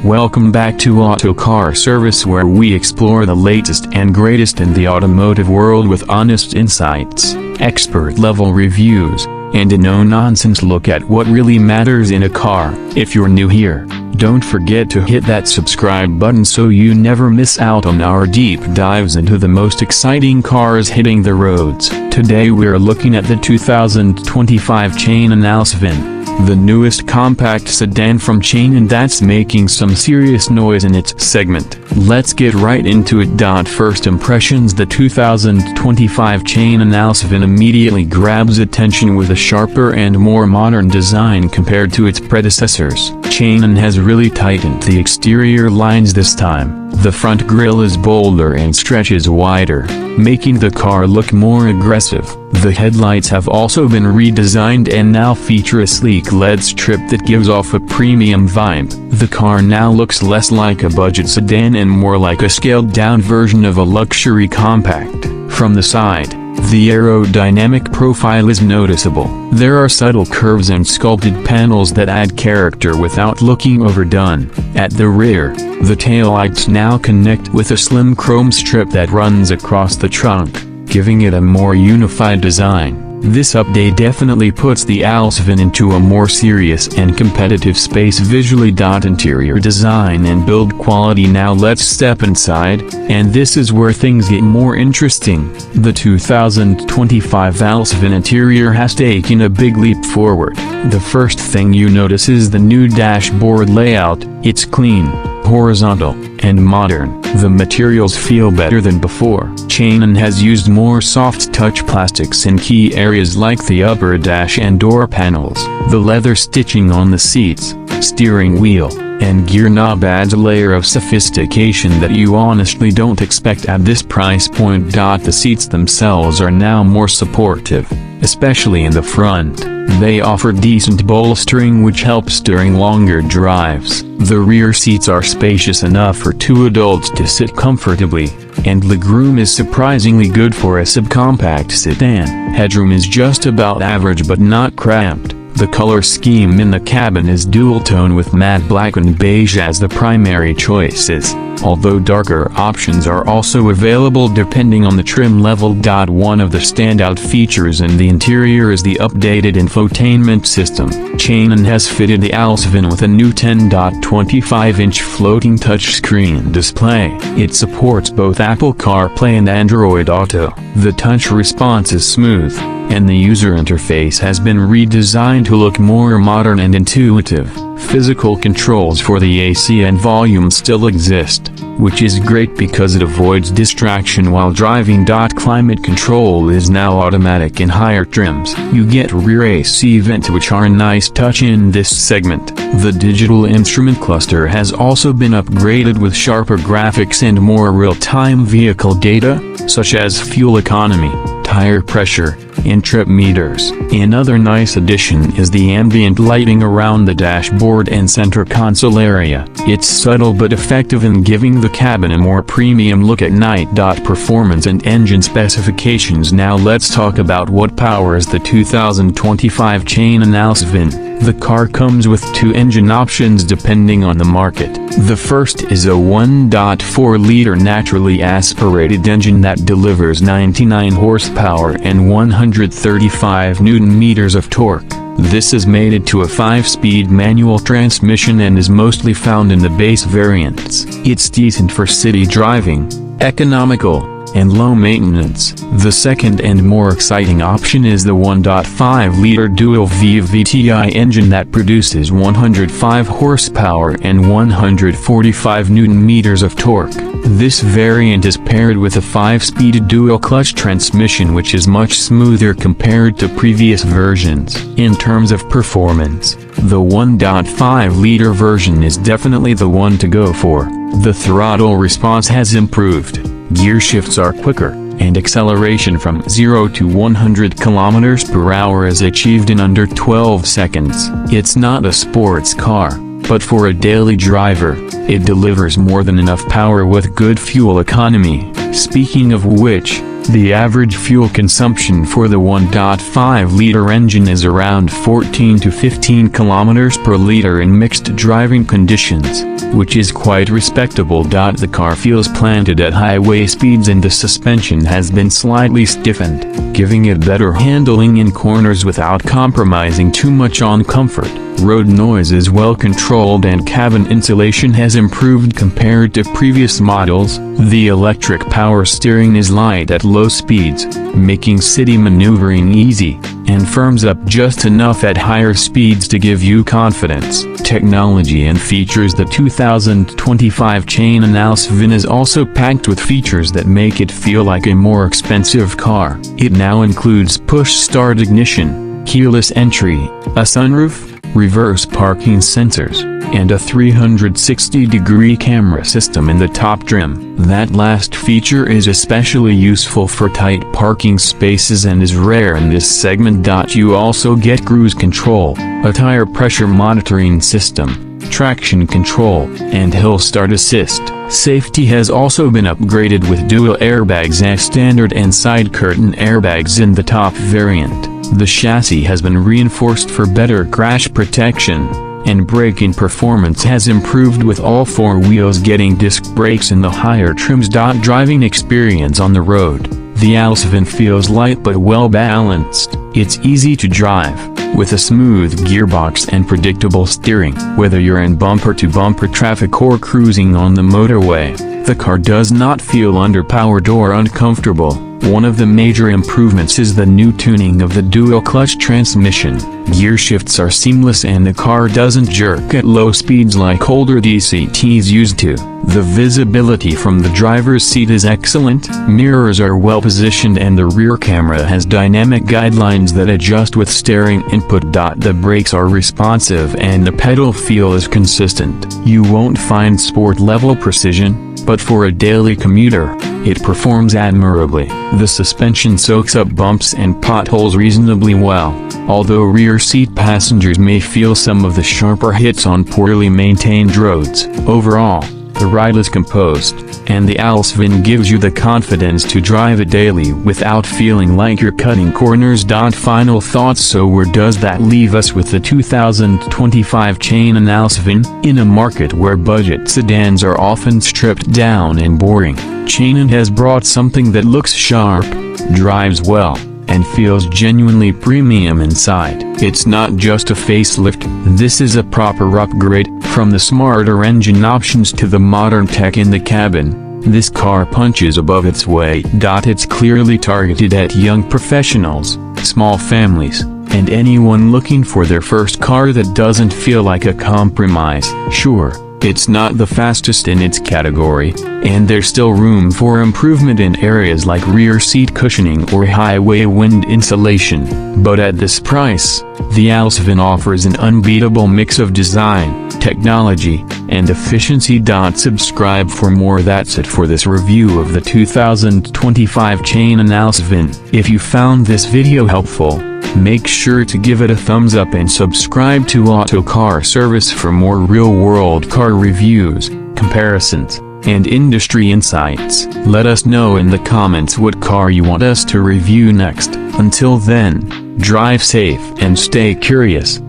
Welcome back to Auto Car Service, where we explore the latest and greatest in the automotive world with honest insights, expert-level reviews, and a no-nonsense look at what really matters in a car. If you're new here, don't forget to hit that subscribe button so you never miss out on our deep dives into the most exciting cars hitting the roads. Today we're looking at the 2025 Changan Alsvin, the newest compact sedan from Changan that's making some serious noise in its segment. Let's get right into it. First impressions: the 2025 Changan Alsvin immediately grabs attention with a sharper and more modern design compared to its predecessors. Changan has really tightened the exterior lines this time. The front grille is bolder and stretches wider, making the car look more aggressive. The headlights have also been redesigned and now feature a sleek LED strip that gives off a premium vibe. The car now looks less like a budget sedan and more like a scaled-down version of a luxury compact. From the side, the aerodynamic profile is noticeable. There are subtle curves and sculpted panels that add character without looking overdone. At the rear, the taillights now connect with a slim chrome strip that runs across the trunk, giving it a more unified design. This update definitely puts the Alsvin into a more serious and competitive space visually. Interior design and build quality. Now let's step inside, and this is where things get more interesting. The 2025 Alsvin interior has taken a big leap forward. The first thing you notice is the new dashboard layout. It's clean, horizontal, and modern. The materials feel better than before. Changan has used more soft-touch plastics in key areas like the upper dash and door panels. The leather stitching on the seats, steering wheel, and gear knob adds a layer of sophistication that you honestly don't expect at this price point. The seats themselves are now more supportive, especially in the front. They offer decent bolstering which helps during longer drives. The rear seats are spacious enough for two adults to sit comfortably, and legroom is surprisingly good for a subcompact sedan. Headroom is just about average but not cramped. The color scheme in the cabin is dual-tone with matte black and beige as the primary choices, although darker options are also available depending on the trim level. One of the standout features in the interior is the updated infotainment system. Changan has fitted the Alsvin with a new 10.25-inch floating touchscreen display. It supports both Apple CarPlay and Android Auto. The touch response is smooth, and the user interface has been redesigned to look more modern and intuitive. Physical controls for the AC and volume still exist, which is great because it avoids distraction while driving. Climate control is now automatic in higher trims. You get rear AC vents, which are a nice touch in this segment. The digital instrument cluster has also been upgraded with sharper graphics and more real-time vehicle data, such as fuel economy, tire pressure, and trip meters. Another nice addition is the ambient lighting around the dashboard and center console area. It's subtle but effective in giving the cabin a more premium look at night. Performance and engine specifications. Now let's talk about what powers the 2025 Changan Alsvin. The car comes with two engine options depending on the market. The first is a 1.4-liter naturally aspirated engine that delivers 99 horsepower and 135 Newton-meters of torque. This is mated to a 5-speed manual transmission and is mostly found in the base variants. It's decent for city driving, economical, and low maintenance. The second and more exciting option is the 1.5-liter dual VVTi engine that produces 105 horsepower and 145 Newton-meters of torque. This variant is paired with a 5-speed dual-clutch transmission, which is much smoother compared to previous versions. In terms of performance, the 1.5-liter version is definitely the one to go for. The throttle response has improved. Gear shifts are quicker, and acceleration from 0 to 100 km/h is achieved in under 12 seconds. It's not a sports car, but for a daily driver, it delivers more than enough power with good fuel economy. Speaking of which, The average fuel consumption for the 1.5-liter engine is around 14 to 15 kilometers per liter in mixed driving conditions, which is quite respectable. The car feels planted at highway speeds and the suspension has been slightly stiffened, giving it better handling in corners without compromising too much on comfort. Road noise is well controlled and cabin insulation has improved compared to previous models. The electric power steering is light at low speeds, making city maneuvering easy, and firms up just enough at higher speeds to give you confidence. Technology and features. The 2025 Changan Alsvin is also packed with features that make it feel like a more expensive car. It now includes push-start ignition, keyless entry, a sunroof, reverse parking sensors, and a 360-degree camera system in the top trim. That last feature is especially useful for tight parking spaces and is rare in this segment. You also get cruise control, a tire pressure monitoring system, traction control, and hill start assist. Safety has also been upgraded with dual airbags as standard and side curtain airbags in the top variant. The chassis has been reinforced for better crash protection, and braking performance has improved with all four wheels getting disc brakes in the higher trims. Driving experience on the road. The Alsvin feels light but well balanced. It's easy to drive, with a smooth gearbox and predictable steering. Whether you're in bumper-to-bumper traffic or cruising on the motorway, the car does not feel underpowered or uncomfortable. One of the major improvements is the new tuning of the dual-clutch transmission. Gear shifts are seamless and the car doesn't jerk at low speeds like older DCTs used to. The visibility from the driver's seat is excellent, mirrors are well positioned and the rear camera has dynamic guidelines that adjust with steering input. The brakes are responsive and the pedal feel is consistent. You won't find sport-level precision, but for a daily commuter, it performs admirably. The suspension soaks up bumps and potholes reasonably well, although rear seat passengers may feel some of the sharper hits on poorly maintained roads. Overall, the ride is composed, and the Alsvin gives you the confidence to drive it daily without feeling like you're cutting corners. Final thoughts. So where does that leave us with the 2025 Changan Alsvin? In a market where budget sedans are often stripped down and boring, Changan has brought something that looks sharp, drives well, and feels genuinely premium inside. It's not just a facelift, this is a proper upgrade. From the smarter engine options to the modern tech in the cabin, this car punches above its weight. It's clearly targeted at young professionals, small families, and anyone looking for their first car that doesn't feel like a compromise. Sure, it's not the fastest in its category, and there's still room for improvement in areas like rear seat cushioning or highway wind insulation, but at this price, the Alsvin offers an unbeatable mix of design, technology, and efficiency. Subscribe for more. That's it for this review of the 2025 Changan Alsvin. If you found this video helpful, make sure to give it a thumbs up and subscribe to Auto Car Service for more real-world car reviews, comparisons, and industry insights. Let us know in the comments what car you want us to review next. Until then, drive safe and stay curious.